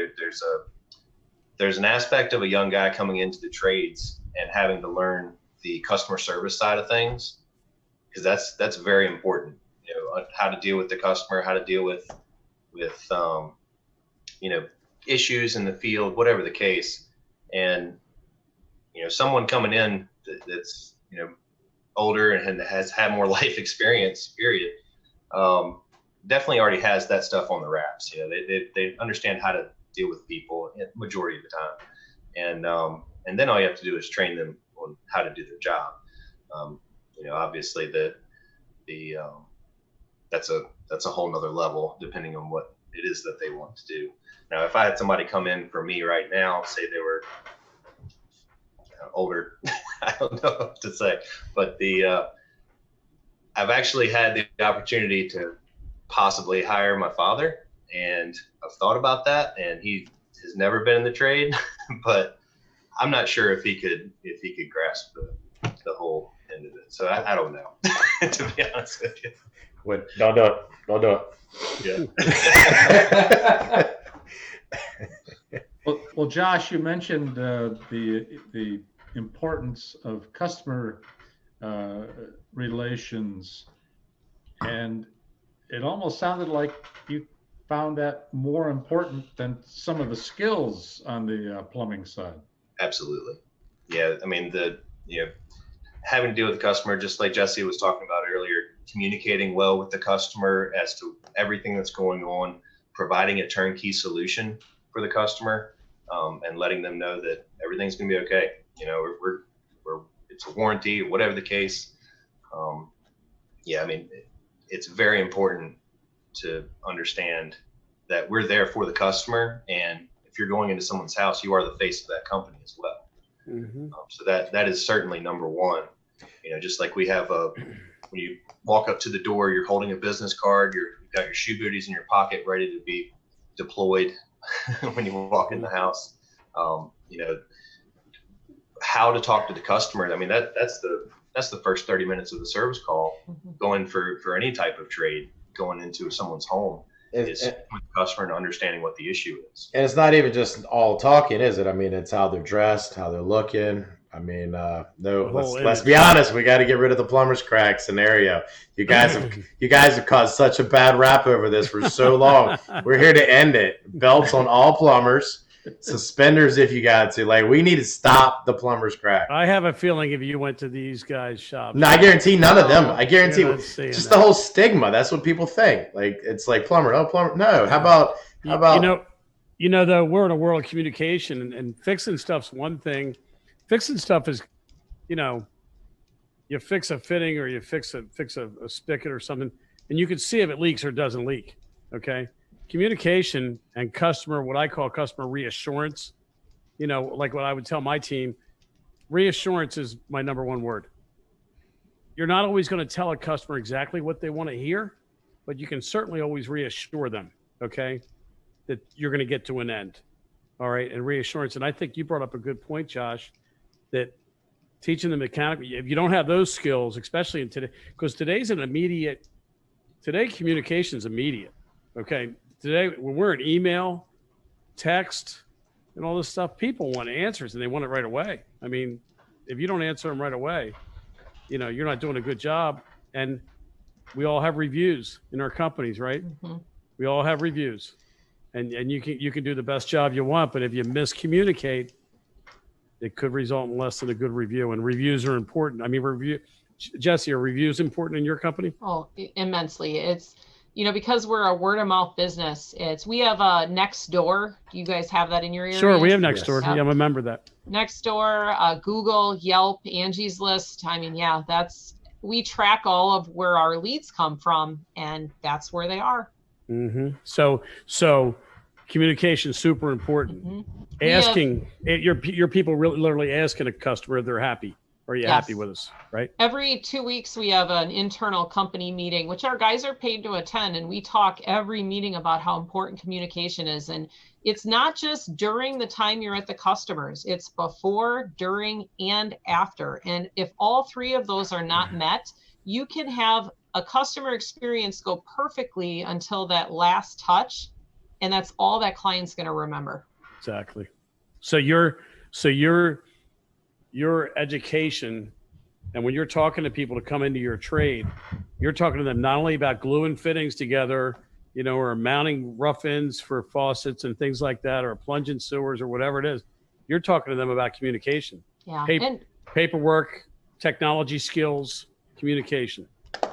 D: there's an aspect of a young guy coming into the trades and having to learn the customer service side of things, because that's very important. You know, how to deal with the customer, how to deal with you know, issues in the field, whatever the case. And you know, someone coming in that's, you know, older and has had more life experience, period, definitely already has that stuff on the wraps. You know, they understand how to deal with people majority of the time, and then all you have to do is train them on how to do their job. You know, obviously that's a whole nother level depending on what it is that they want to do. Now, if I had somebody come in for me right now, say they were older, I don't know what to say, but I've actually had the opportunity to possibly hire my father, and I've thought about that, and he has never been in the trade, but I'm not sure if he could grasp the whole end of it. So I don't know, to be honest with you.
B: What? Don't do it. Don't do it.
D: Yeah.
A: Well, Josh, you mentioned the importance of customer relations, and it almost sounded like you found that more important than some of the skills on the plumbing side.
D: Absolutely. Yeah. I mean, having to deal with the customer, just like Jesse was talking about earlier, communicating well with the customer as to everything that's going on, providing a turnkey solution for the customer, and letting them know that everything's going to be okay. It's a warranty, whatever the case. I mean, it's very important to understand that we're there for the customer, and if you're going into someone's house, you are the face of that company as well.
E: Mm-hmm.
D: So that is certainly number one. Just like we have when you walk up to the door, you're holding a business card, you've got your shoe booties in your pocket ready to be deployed when you walk in the house. How to talk to the customer. I mean, that's the first 30 minutes of the service call, going for any type of trade, going into someone's home, is with the customer and understanding what the issue is.
B: And it's not even just all talking, is it? I mean, it's how they're dressed, how they're looking. I mean, let's be honest. We got to get rid of the plumber's crack scenario. You guys have caused such a bad rap over this for so long. We're here to end it. Belts on all plumbers, suspenders if you got to. Like, we need to stop the plumber's crack.
E: I have a feeling if you went to these guys' shops,
B: no, I guarantee none of them. I guarantee just
E: that.
B: The whole stigma. That's what people think. Like, it's like plumber. Oh, plumber. No. How about?
E: Though we're in a world of communication, and fixing stuff's one thing. Fixing stuff is, you fix a fitting or you fix a spigot or something, and you can see if it leaks or doesn't leak. Okay. Communication and what I call customer reassurance, like what I would tell my team, reassurance is my number one word. You're not always going to tell a customer exactly what they want to hear, but you can certainly always reassure them, okay, that you're going to get to an end. All right. And reassurance. And I think you brought up a good point, Josh, that teaching the mechanic, if you don't have those skills, especially in today, because today communication is immediate. Okay. Today, when we're in email, text, and all this stuff, people want answers and they want it right away. I mean, if you don't answer them right away, you're not doing a good job. And we all have reviews in our companies, right? Mm-hmm. We all have reviews, and you can do the best job you want, but if you miscommunicate, it could result in less than a good review. And reviews are important. I mean, Jesse, are reviews important in your company?
C: Oh, immensely. It's, because we're a word of mouth business, we have a Nextdoor. Do you guys have that in your area?
E: Sure, we have Nextdoor.
C: Yes.
E: Yeah, I remember that.
C: Nextdoor, Google, Yelp, Angie's List. I mean, we track all of where our leads come from, and that's where they are.
E: Mm-hmm. So communication is super important. Mm-hmm. Asking your people literally asking a customer if they're happy. Are you happy with us, right?
C: Every 2 weeks, we have an internal company meeting, which our guys are paid to attend. And we talk every meeting about how important communication is. And it's not just during the time you're at the customers. It's before, during, and after. And if all three of those are not met, you can have a customer experience go perfectly until that last touch. And that's all that client's going to remember.
E: Exactly. So your education, and when you're talking to people to come into your trade, you're talking to them not only about gluing fittings together, or mounting rough ends for faucets and things like that, or plunging sewers or whatever it is. You're talking to them about communication.
C: Yeah.
E: Paperwork, technology skills, communication.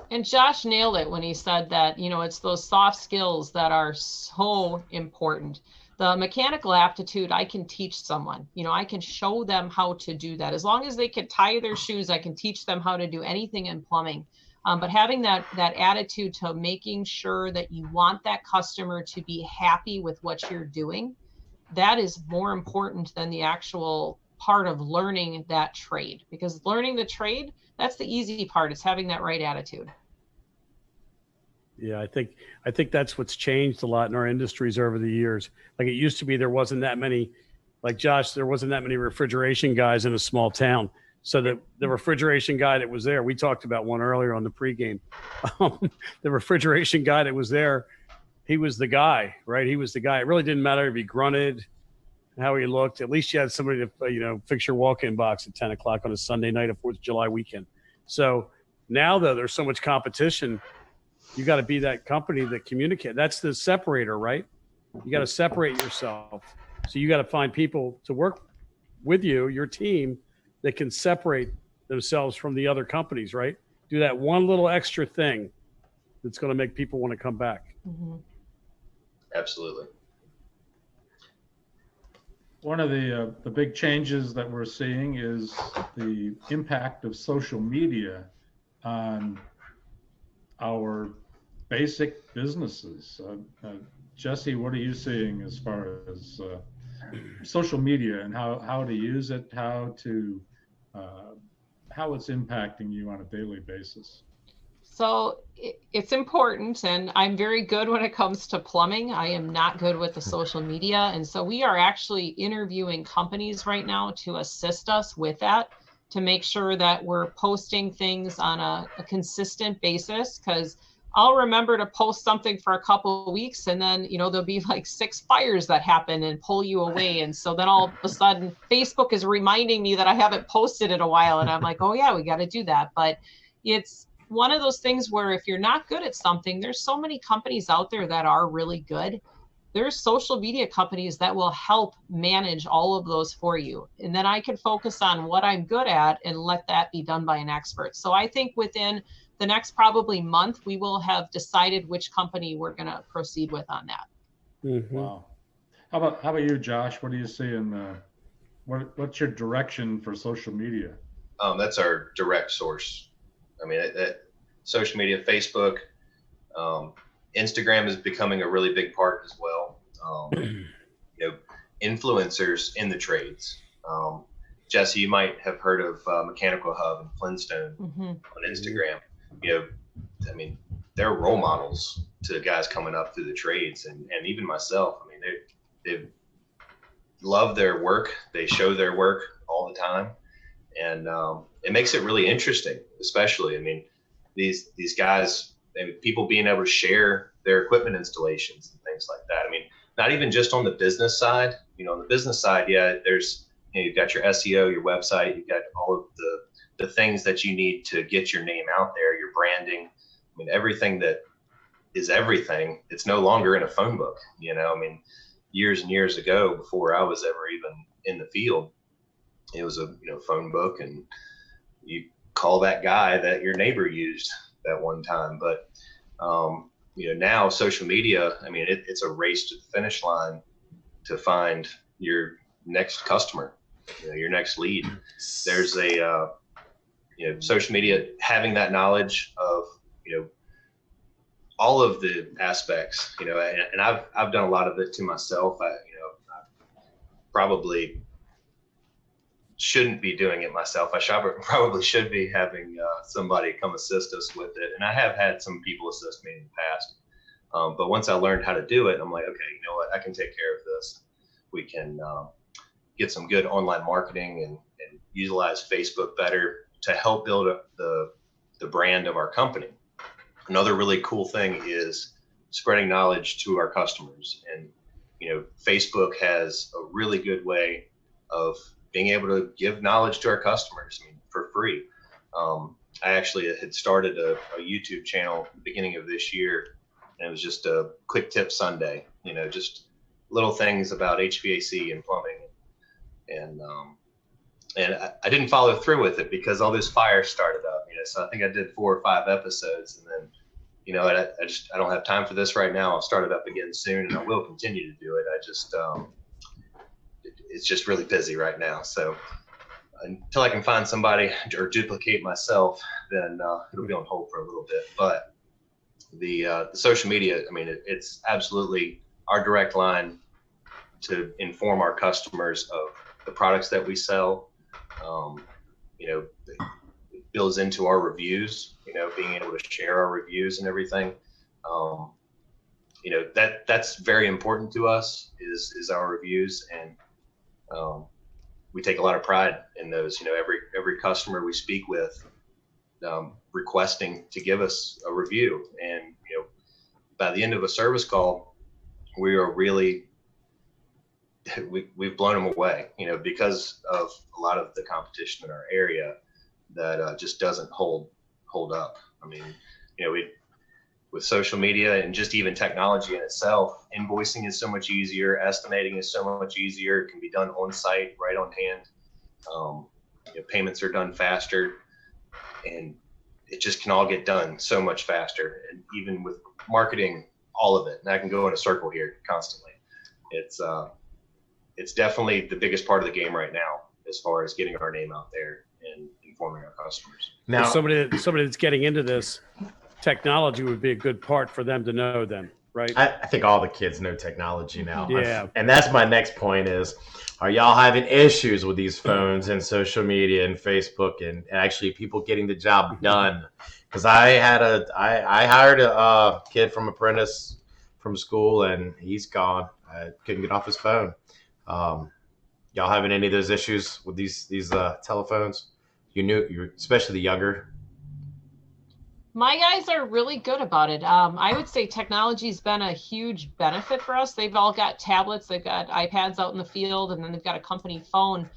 C: And Josh nailed it when he said that, it's those soft skills that are so important. The mechanical aptitude, I can teach someone, I can show them how to do that. As long as they can tie their shoes, I can teach them how to do anything in plumbing. But having that attitude to making sure that you want that customer to be happy with what you're doing, that is more important than the actual part of learning that trade. Because learning the trade, that's the easy part. It's having that right attitude.
E: Yeah, I think that's what's changed a lot in our industries over the years. Like, it used to be there wasn't that many like Josh, there wasn't that many refrigeration guys in a small town. So the refrigeration guy that was there, we talked about one earlier on the pregame. The refrigeration guy that was there, he was the guy, right? He was the guy. It really didn't matter if he grunted, how he looked. At least you had somebody to, fix your walk-in box at 10 o'clock on a Sunday night, a 4th of July weekend. So now, though, there's so much competition. You got to be that company that communicate. That's the separator, right? You got to separate yourself. So you got to find people to work with you, your team, that can separate themselves from the other companies, right? Do that one little extra thing that's going to make people want to come back.
C: Mm-hmm.
D: Absolutely.
A: One of the big changes that we're seeing is the impact of social media on our basic businesses. Jesse, what are you seeing as far as social media and how to use it, how it's impacting you on a daily basis?
C: So it's important, and I'm very good when it comes to plumbing. I am not good with the social media. And so we are actually interviewing companies right now to assist us with that, to make sure that we're posting things on a consistent basis, because I'll remember to post something for a couple of weeks, and then, there'll be like 6 fires that happen and pull you away. And so then all of a sudden Facebook is reminding me that I haven't posted in a while. And I'm like, oh yeah, we got to do that. But it's one of those things where if you're not good at something, there's so many companies out there that are really good. There's social media companies that will help manage all of those for you. And then I can focus on what I'm good at and let that be done by an expert. So I think within the next probably month, we will have decided which company we're going to proceed with on that.
E: Mm-hmm.
A: Wow. How about you, Josh? What do you see what's your direction for social media?
D: That's our direct source. I mean, social media, Facebook, Instagram is becoming a really big part as well. Influencers in the trades. Jesse, you might have heard of Mechanical Hub and Flintstone on Instagram. I mean, they're role models to guys coming up through the trades, and even myself. I mean, they love their work. They show their work all the time, and it makes it really interesting. Especially, I mean, these guys, people being able to share their equipment installations and things like that. I mean, not even just on the business side. On the business side, yeah, there's you've got your SEO, your website, you've got all of the things that you need to get your name out there, your branding. I mean, everything that is everything, it's no longer in a phone book. I mean, years and years ago, before I was ever even in the field, it was a phone book, and you call that guy that your neighbor used that one time. But now social media, I mean, it's a race to the finish line to find your next customer, your next lead. There's a social media, having that knowledge of all of the aspects, and I've done a lot of it to myself. I probably shouldn't be doing it myself. I probably should be having somebody come assist us with it. And I have had some people assist me in the past. But once I learned how to do it, I'm like, okay, you know what? I can take care of this. We can get some good online marketing and utilize Facebook better to help build up the brand of our company. Another really cool thing is spreading knowledge to our customers. And, Facebook has a really good way of being able to give knowledge to our customers, for free. I actually had started a YouTube channel at the beginning of this year, and it was just a quick tip Sunday, just little things about HVAC and plumbing. And I didn't follow through with it because all those fires started up, so I think I did 4 or 5 episodes, and then, I don't have time for this right now. I'll start it up again soon, and I will continue to do it. It's just really busy right now. So until I can find somebody or duplicate myself, then it'll be on hold for a little bit. But the social media, I mean, it's absolutely our direct line to inform our customers of the products that we sell. It builds into our reviews, being able to share our reviews and everything. That's very important to us is our reviews. And We take a lot of pride in those. Every customer we speak with requesting to give us a review, and by the end of a service call, we are really we've blown them away. Because of a lot of the competition in our area that just doesn't hold up. I mean, we with social media and just even technology in itself, invoicing is so much easier, estimating is so much easier. It can be done on site, right on hand. Payments are done faster, and it just can all get done so much faster. And even with marketing, all of it, and I can go in a circle here constantly. It's definitely the biggest part of the game right now, as far as getting our name out there and informing our customers.
E: Now, somebody that's getting into this, technology would be a good part for them to know then, right?
B: I think all the kids know technology now.
E: Yeah.
B: And that's my next point is, are y'all having issues with these phones and social media and Facebook and actually people getting the job done? Because I hired a kid from apprentice from school, and he's gone. I couldn't get off his phone. Y'all having any of those issues with these telephones? Especially the younger.
C: My guys are really good about it. I would say technology's been a huge benefit for us. They've all got tablets, they've got iPads out in the field, and then they've got a company phone.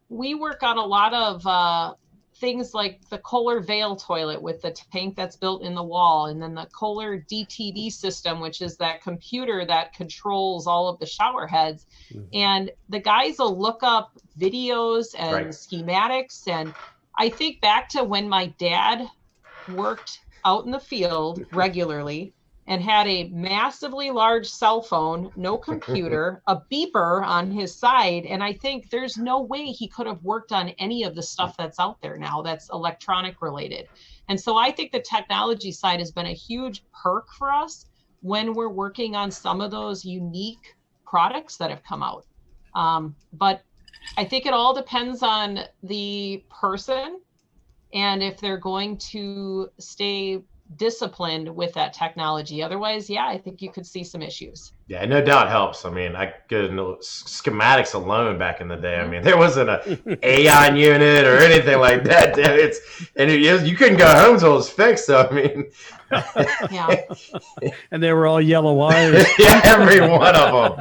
C: We work on a lot of things like the Kohler Veil toilet with the tank that's built in the wall, and then the Kohler DTV system, which is that computer that controls all of the shower heads. And the guys will look up videos and schematics. And I think back to when my dad worked out in the field regularly and had a massively large cell phone, no computer, a beeper on his side. And I think there's no way he could have worked on any of the stuff that's out there now that's electronic related. And so I think the technology side has been a huge perk for us when we're working on some of those unique products that have come out. But I think it all depends on the person and if they're going to stay disciplined with that technology. Otherwise, yeah, I think you could see some issues.
B: Yeah, no doubt helps. I mean, I could know schematics alone back in the day. I mean, there wasn't a AI unit or anything like that. You couldn't go home until it was fixed. So I mean,
C: yeah.
E: And they were all yellow wires.
B: Yeah, every one of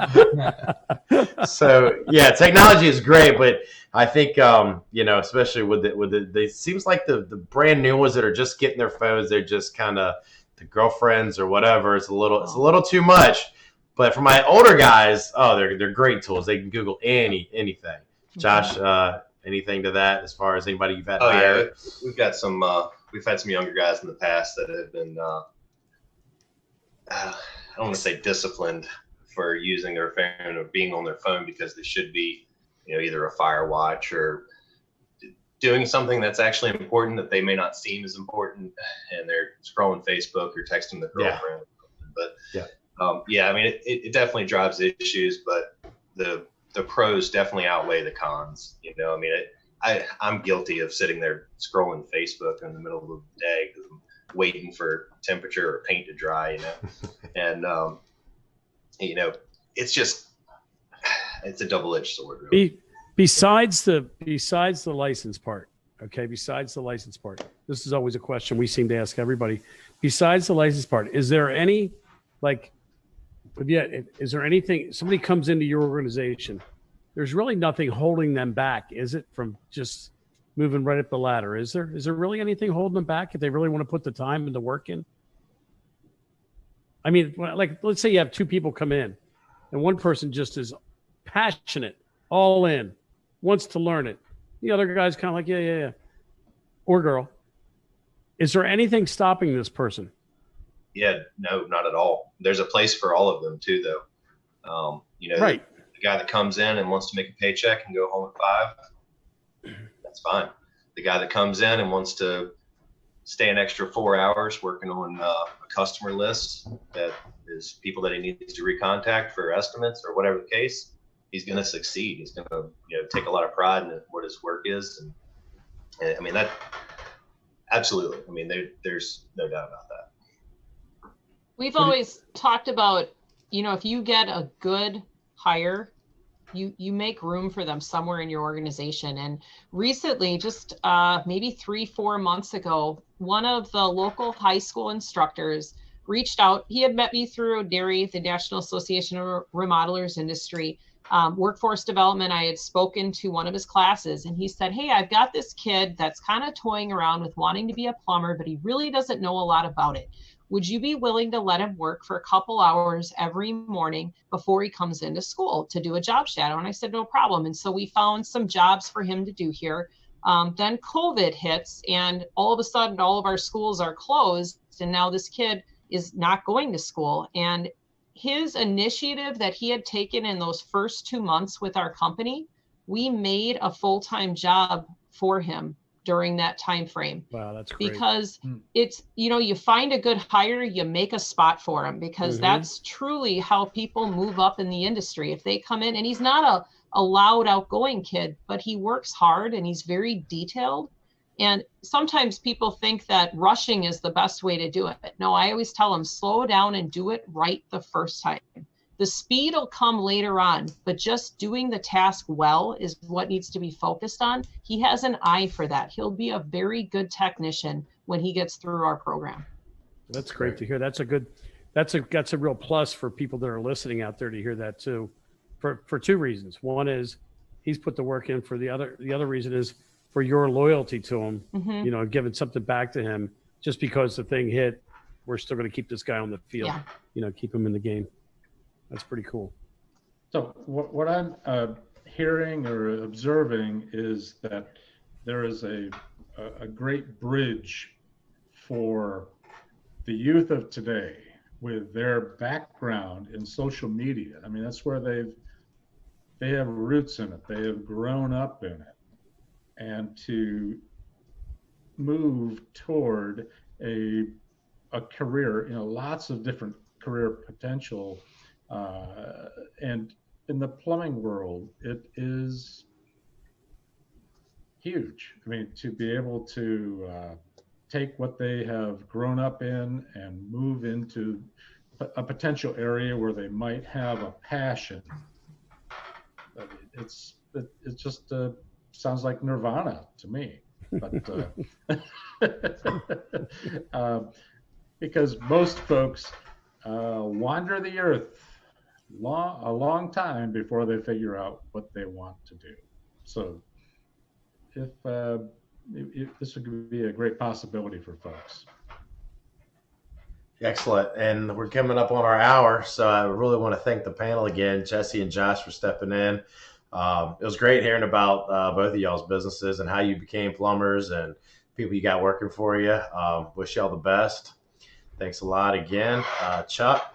B: them. So yeah, technology is great, but I think especially with it seems like the brand new ones that are just getting their phones, they're just kind of the girlfriends or whatever. It's a little too much. But for my older guys, they're great tools. They can Google anything. Josh, anything to that as far as anybody you've had?
D: Yeah, we've got some. We've had some younger guys in the past that have been. I don't want to say disciplined for using their phone or being on their phone because they should be, either a fire watch or doing something that's actually important that they may not seem as important, and they're scrolling Facebook or texting their girlfriend.
B: Yeah.
D: But I mean, it definitely drives issues, but the pros definitely outweigh the cons. I mean, I'm guilty of sitting there scrolling Facebook in the middle of the day because I'm waiting for temperature or paint to dry, and it's a double-edged sword, really.
E: Besides the license part, this is always a question we seem to ask everybody. Besides the license part, is there any, is there anything, somebody comes into your organization, there's really nothing holding them back, is it, from just moving right up the ladder? Is there really anything holding them back if they really want to put the time and the work in? I mean, let's say you have two people come in and one person just is passionate, all in, wants to learn it. The other guy's kind of like, yeah. Or girl. Is there anything stopping this person?
D: Yeah, no, not at all. There's a place for all of them too, though.
E: Right.
D: The guy that comes in and wants to make a paycheck and go home at 5, that's fine. The guy that comes in and wants to stay an extra 4 hours working on a customer list that is people that he needs to recontact for estimates or whatever the case, he's going to succeed. He's going to take a lot of pride in what his work is, and I mean that absolutely. I mean there's no doubt about that.
C: We've always talked about, if you get a good hire, you make room for them somewhere in your organization. And recently, just maybe 3-4 months ago, one of the local high school instructors reached out. He had met me through DARI, the National Association of Remodelers Industry, workforce development. I had spoken to one of his classes, and he said, "Hey, I've got this kid that's kind of toying around with wanting to be a plumber, but he really doesn't know a lot about it. Would you be willing to let him work for a couple hours every morning before he comes into school to do a job shadow?" And I said, "No problem." And so we found some jobs for him to do here. Then COVID hits, and all of a sudden, all of our schools are closed. And now this kid is not going to school. And his initiative that he had taken in those first 2 months with our company, we made a full-time job for him during that time frame.
E: Wow, that's great.
C: Because it's, you find a good hire, you make a spot for him, because that's truly how people move up in the industry. If they come in, and he's not a loud, outgoing kid, but he works hard and he's very detailed. And sometimes people think that rushing is the best way to do it. No, I always tell them, slow down and do it right the first time. The speed will come later on, but just doing the task well is what needs to be focused on. He has an eye for that. He'll be a very good technician when he gets through our program.
E: That's great to hear. That's a real plus for people that are listening out there to hear that too, for two reasons. One is he's put the work in. The other reason is for your loyalty to him, giving something back to him. Just because the thing hit, we're still going to keep this guy on the field, keep him in the game. That's pretty cool.
A: So what I'm hearing or observing is that there is a great bridge for the youth of today with their background in social media. I mean, that's where they have roots in it. They have grown up in it. And to move toward a career, lots of different career potential. And in the plumbing world, it is huge. I mean, to be able to take what they have grown up in and move into a potential area where they might have a passion. It just sounds like nirvana to me. But because most folks wander the earth a long time before they figure out what they want to do. So if this would be a great possibility for folks.
B: Excellent. And we're coming up on our hour, so I really want to thank the panel again, Jesse and Josh, for stepping in. It was great hearing about both of y'all's businesses and how you became plumbers and people you got working for you. Wish y'all the best. Thanks a lot again. Chuck,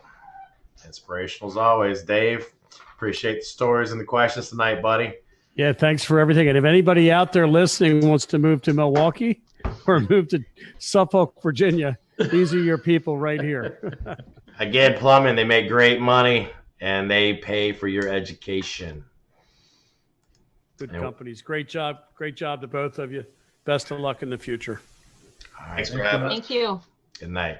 B: inspirational as always. Dave, appreciate the stories and the questions tonight, buddy.
E: Yeah, thanks for everything. And if anybody out there listening wants to move to Milwaukee or move to Suffolk, Virginia, these are your people right here.
B: Again, plumbing, they make great money and they pay for your education.
E: Good companies. Great job. Great job to both of you. Best of luck in the future.
B: All right.
D: Thanks for having us.
C: Thank you.
B: Good night.